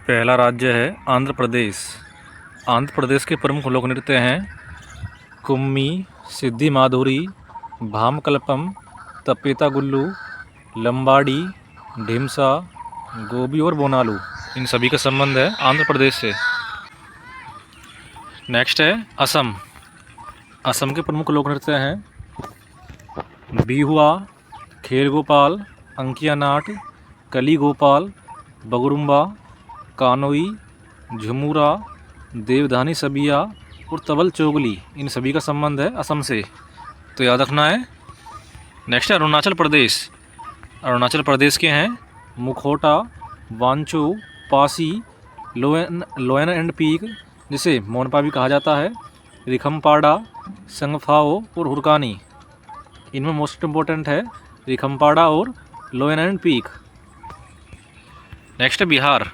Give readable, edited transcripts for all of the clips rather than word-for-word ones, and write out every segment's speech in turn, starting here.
पहला राज्य है आंध्र प्रदेश। आंध्र प्रदेश के प्रमुख लोक नृत्य हैं कुम्मी, सिद्धि माधुरी, भामकलपम, तपेता गुल्लू, लंबाड़ी, ढिमसा, गोबी और बोनालू। इन सभी का संबंध है आंध्र प्रदेश से। नेक्स्ट है असम। असम के प्रमुख लोक नृत्य हैं बिहुआ, खेल गोपाल, अंकिया नाट, कली गोपाल, बगुरुम्बा, कानोई, झुमुरा, देवधानी सबिया और तबल चोगली। इन सभी का संबंध है असम से, तो याद रखना है। नेक्स्ट है अरुणाचल प्रदेश। अरुणाचल प्रदेश के हैं मुखौटा, वांचो, पासी, लोयन एंड पीक, जिसे मोनपा भी कहा जाता है, रिखमपाड़ा, संगफाओ और हुरकानी। इनमें मोस्ट इम्पोर्टेंट है रिखमपाड़ा और लोयन एंड पीक। नेक्स्ट है बिहार।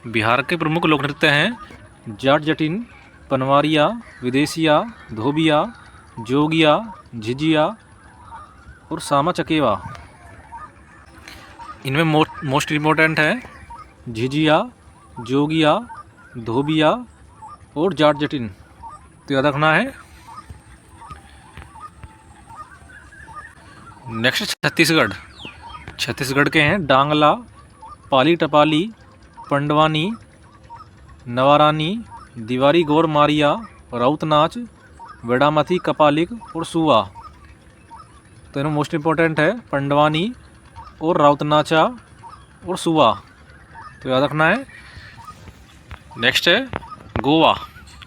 बिहार के प्रमुख लोक नृत्य हैं जाट जटिन, पनवारिया, विदेशिया, धोबिया, जोगिया, झिझिया और सामा चकेवा। इनमें मोस्ट इम्पोर्टेंट है झिझिया, जोगिया, धोबिया और जाट जटिन, तो याद रखना है। नेक्स्ट छत्तीसगढ़। छत्तीसगढ़ के हैं डांगला, पाली टपाली, पंडवानी, नवारानी, दीवारी गौर मारिया, राउत नाच, वेडामथी कपालिक और सुवा। तो इनमें मोस्ट इम्पोर्टेंट है पंडवानी और राउत नाचा और सुवा, तो याद रखना है। नेक्स्ट है गोवा।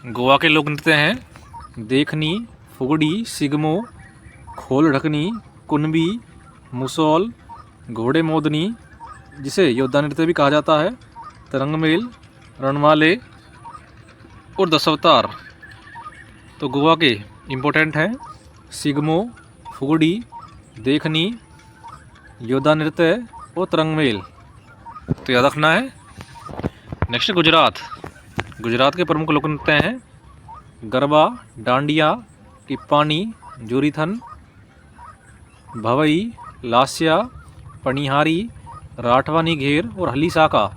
गोवा के लोक नृत्य हैं देखनी, फुगड़ी, सिगमो, खोल ढकनी, कुनबी, मुसौल, घोड़े मोदनी, जिसे योद्धा नृत्य भी कहा जाता है, तरंगमेल, रणमाले और दशावतार। तो गोवा के इम्पोर्टेंट हैं सिगमो, फुगड़ी, देखनी, योद्धा नृत्य और तरंगमेल, तो याद रखना है। नेक्स्ट गुजरात। गुजरात के प्रमुख लोक नृत्य हैं गरबा, डांडिया, टिप्पानी, जोरीथन, भवई, लास्या, पनिहारी, राठवानी घेर और हली साका।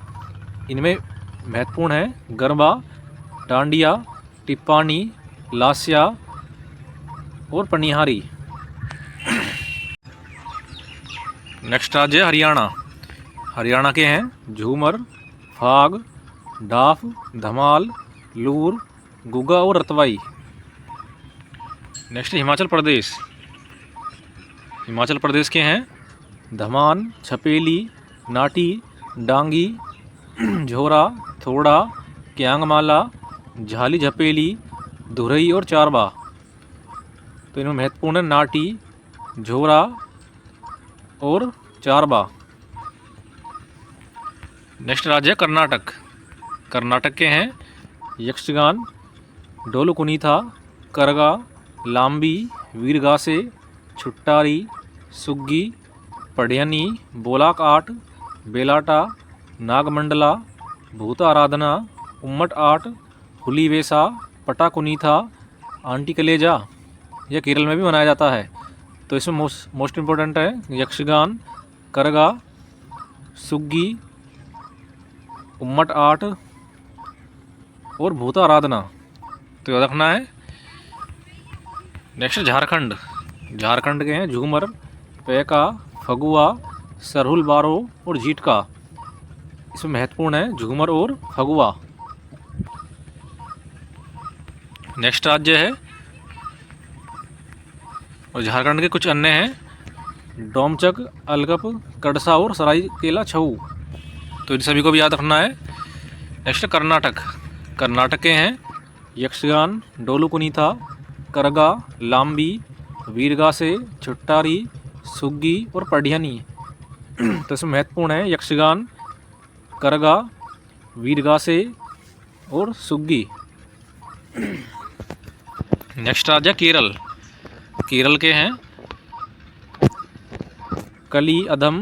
इनमें महत्वपूर्ण है गरबा, डांडिया, टिप्पानी, लास्या और पनिहारी। नेक्स्ट राज्य है हरियाणा। हरियाणा के हैं झूमर, फाग, डाफ, धमाल, लूर, गुग्गा और रतवाई। नेक्स्ट हिमाचल प्रदेश। हिमाचल प्रदेश के हैं धमान, छपेली, नाटी, डांगी, झोरा, थोड़ा, क्यांगमाला, झाली झपेली, धुरई और चारबा। तो इनमें महत्वपूर्ण है नाटी, झोरा और चारबा। नेक्स्ट राज्य है कर्नाटक। कर्नाटक के हैं यक्षगान, डोलकुनीथा, करगा, लांबी, वीरगासे, छुट्टारी, सुग्गी, पढ़ियनी, बोलाक आट, बेलाटा, नागमंडला, भूता आराधना, उम्मट आट, हुली वेसा, पटाकुनीथा, आंटी कलेजा। यह केरल में भी मनाया जाता है। तो इसमें मोस्ट इम्पोर्टेंट है यक्षगान, करगा, सुग्गी, उम्मट आट और भूता आराधना, तो याद रखना है। नेक्स्ट झारखंड। झारखंड के हैं झूमर, पैका, फगुआ, सरहुल बारो और झीटका। इसमें महत्वपूर्ण है झूमर और फगुआ। नेक्स्ट राज्य है, और झारखंड के कुछ अन्य हैं डोमचक, अलगप, कड़सा और सरायकेला छऊ। तो इन सभी को भी याद रखना है। नेक्स्ट कर्नाटक। कर्नाटक के हैं यक्षगान, डोलुकुनीथा, करगा, लांबी, वीरगासे, छुट्टारी, सुग्गी और पढ़ियनी। तो इसमें महत्वपूर्ण है यक्षगान, करगा, वीरगासे और सुग्गी। नेक्स्ट राज्य केरल। केरल के हैं कली अधम,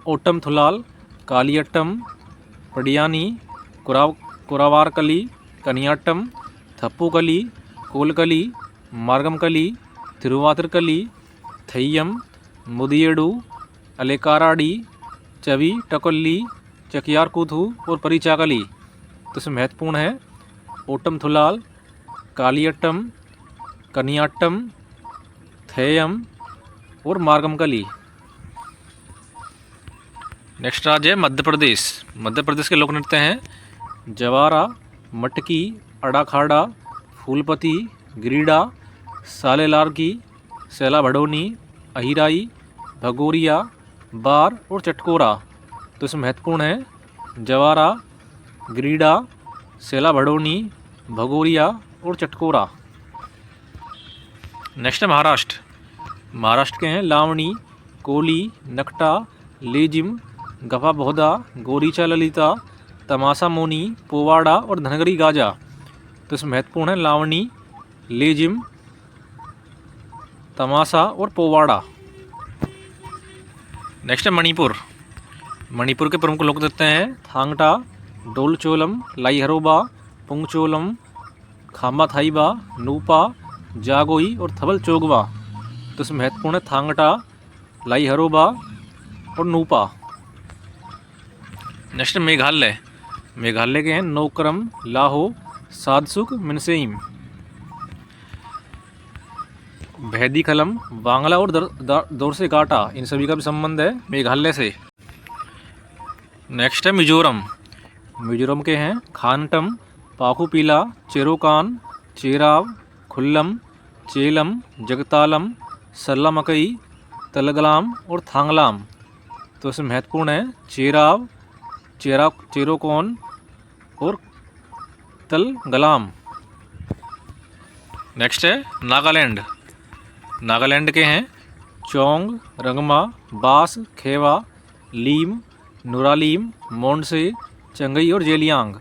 ओटम थुलाल, कालियट्टम, पडियानी, कुरावारकली, कनियाट्टम, थप्पूकली, कोलकली, मार्गमकली, तिरुवातिरकली, थैयम, मुदियेडू, अलेकाराडी, चवी, टकोली, चकियारकूथू और परिचाकली। तो इसमें महत्वपूर्ण है ओटम थुलाल, कालियट्टम, कनियाट्टम, थेयम और मार्गमकली। नेक्स्ट राज्य है मध्य प्रदेश। मध्य प्रदेश के लोक नृत्य हैं जवारा, मटकी, अड़ाखाड़ा, फूलपति, गिरीडा, सालेलारकी, सैला भड़ोनी, अहिराई, भगोरिया, बार और चटकोरा। तो इसमें महत्वपूर्ण है जवारा, गिरीडा, सैला भड़ोनी, भगोरिया और चटकोरा। नेक्स्ट है महाराष्ट्र। महाराष्ट्र के हैं लावणी, कोली, नकटा, लेजिम, गफा बहुधा, गोरीचा ललिता, तमाशा मोनी, पोवाड़ा और धनगरी गाजा। तो इसमें महत्वपूर्ण है लावणी, लेजिम, तमाशा और पोवाड़ा। नेक्स्ट है मणिपुर। मणिपुर के प्रमुख लोक नृत्य हैं थांगटा, डोलचोलम, लाईहरोबा, पुंगचोलम, खाम्बा थाईबा, नूपा, जागोई और थबल चोगवा। तो इसमें महत्वपूर्ण है थांगटा, लाईहरोबा और नूपा। नेक्स्ट मेघालय। मेघालय के हैं नोकरम, लाहो, सादसुक, मिनसेइम, भैदीखलम, वांगला और दोरसेगाटा। इन सभी का भी संबंध है मेघालय से। नेक्स्ट है मिजोरम। मिजोरम के हैं खानटम, पाकुपीला, चेरोकान, चेराव, खुल्लम, चेलम, जगतालम, सरलामकई, तलगलाम और थांगलाम। तो इसमें महत्वपूर्ण है चेराव, चेरोकोन और तलगलाम। नेक्स्ट है नागालैंड। नागालैंड के हैं चोंग, रंगमा, बास, खेवा, लीम, नुरालीम, मोंडसे, चंगई और जेलियांग।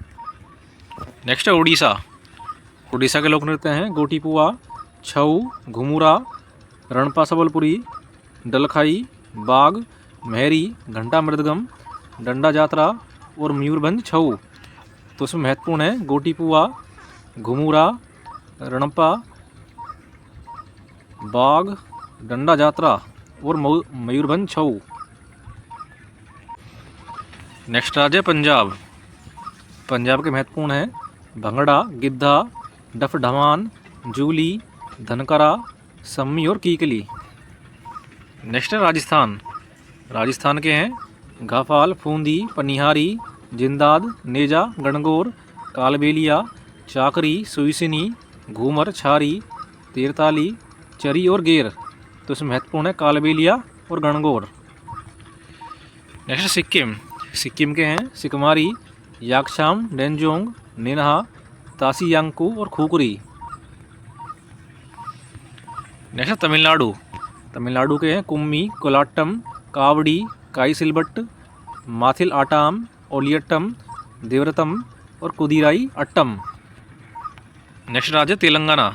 नेक्स्ट है उड़ीसा। उड़ीसा के लोक नृत्य हैं गोटीपुआ, छऊ, घुमुरा, रणपा सबलपुरी, डलखाई, बाग, महरी, घंटा मृदगम, डंडा जात्रा और मयूरभंज छऊ। तो इसमें महत्वपूर्ण है गोटीपुआ, घुमुरा, रणपा, बाग, डंडा जात्रा और मयूरभंज छऊ। नेक्स्ट राज्य पंजाब। पंजाब के महत्वपूर्ण है भंगड़ा, गिद्धा, डफ ढमान, जूली, धनकरा, सम्मी और कीकली। नेक्स्ट है राजस्थान। राजस्थान के हैं घाफाल, फूंदी, पनिहारी, जिंदाद, नेजा, गणगौर, कालबेलिया, चाकरी, सुईसिनी, घूमर, छारी, तीरताली, चरी और गेर। तो इसमें महत्वपूर्ण है कालबेलिया और गणगौर। नेक्स्ट सिक्किम। सिक्किम के हैं सिकमारी, याकशाम, डेंजोंग, निनहा, तासीयांकू और खुकरी। नेक्स्ट तमिलनाडु। तमिलनाडु के हैं कुम्मी, कोलाट्टम, कावड़ी, काईसिलबट्ट, माथिल आटाम, ओलियट्टम, देवरतम और कुदिराई अट्टम। नेक्स्ट राज्य तेलंगाना।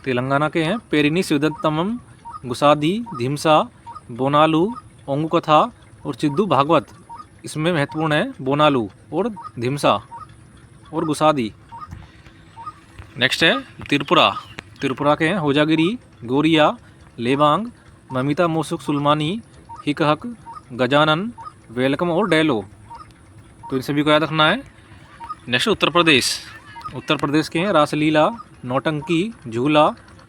तेलंगाना के हैं पेरिनी सिवदत्तमम, गुसादी, धिमसा, बोनालू, ओंगुकथा और चिद्दू भागवत। इसमें महत्वपूर्ण है बोनालू और धिमसा और गुसादी। नेक्स्ट है त्रिपुरा। त्रिपुरा के हैं होजागिरी, गोरिया, लेबांग, ममिता मोसुक सुलमानी, हिकहक, गजानन, वेलकम और डेलो। तो इन सभी को याद रखना है। नेक्स्ट उत्तर प्रदेश। उत्तर प्रदेश के हैं रासलीला, नौटंकी, झूला,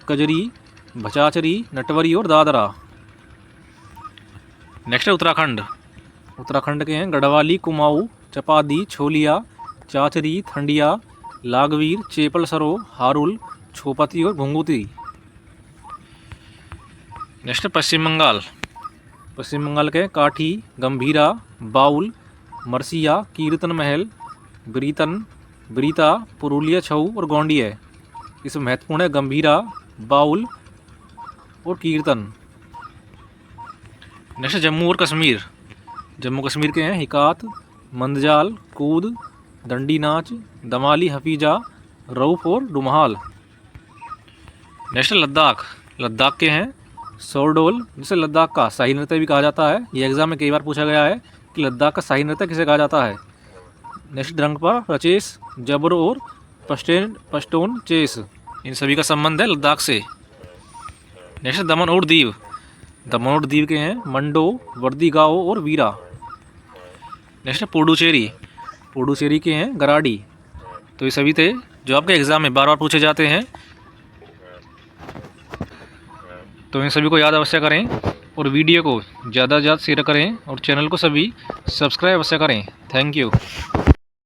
कजरी, भचाचरी, नटवरी और दादरा। नेक्स्ट है उत्तराखंड। उत्तराखंड के हैं गढ़वाली, कुमाऊँ, चपादी, छोलिया, चाचरी, थंडिया, लागवीर, चेपल सरो, हारुल, छोपती और घुंगुती। नेक्स्ट पश्चिम बंगाल। पश्चिम बंगाल के काठी, गंभीरा, बाउल, मरसिया, कीर्तन महल, ब्रीतन, ब्रीता, पुरुलिया छऊ और गोंडिया। इसमें महत्वपूर्ण है गंभीरा, बाउल और कीर्तन। नेक्स्ट जम्मू और कश्मीर। जम्मू कश्मीर के हैं हिकात, मंदजाल, कूद, दंडी नाच, दमाली, हफीजा, रऊफ और डुमहाल। नेक्स्ट लद्दाख। लद्दाख के हैं सोरडोल, जिसे लद्दाख का शाही नृत्य भी कहा जाता है। ये एग्जाम में कई बार पूछा गया है कि लद्दाख का शाही नृत्य किसे कहा जाता है। नेक्स्ट द्रंगपा, रचेस, जबर और पश्तून चेस। इन सभी का संबंध है लद्दाख से। नेक्स्ट दमन और दीव। दमन और दीव के हैं मंडो, वर्दी गाओ और वीरा। नेक्स्ट पुडुचेरी। पुडुचेरी के हैं गराडी, तो ये सभी थे जो आपके एग्ज़ाम में बार बार पूछे जाते हैं। तो इन सभी को याद अवश्य करें और वीडियो को ज़्यादा से ज़्यादा शेयर करें और चैनल को सभी सब्सक्राइब अवश्य करें। Thank you.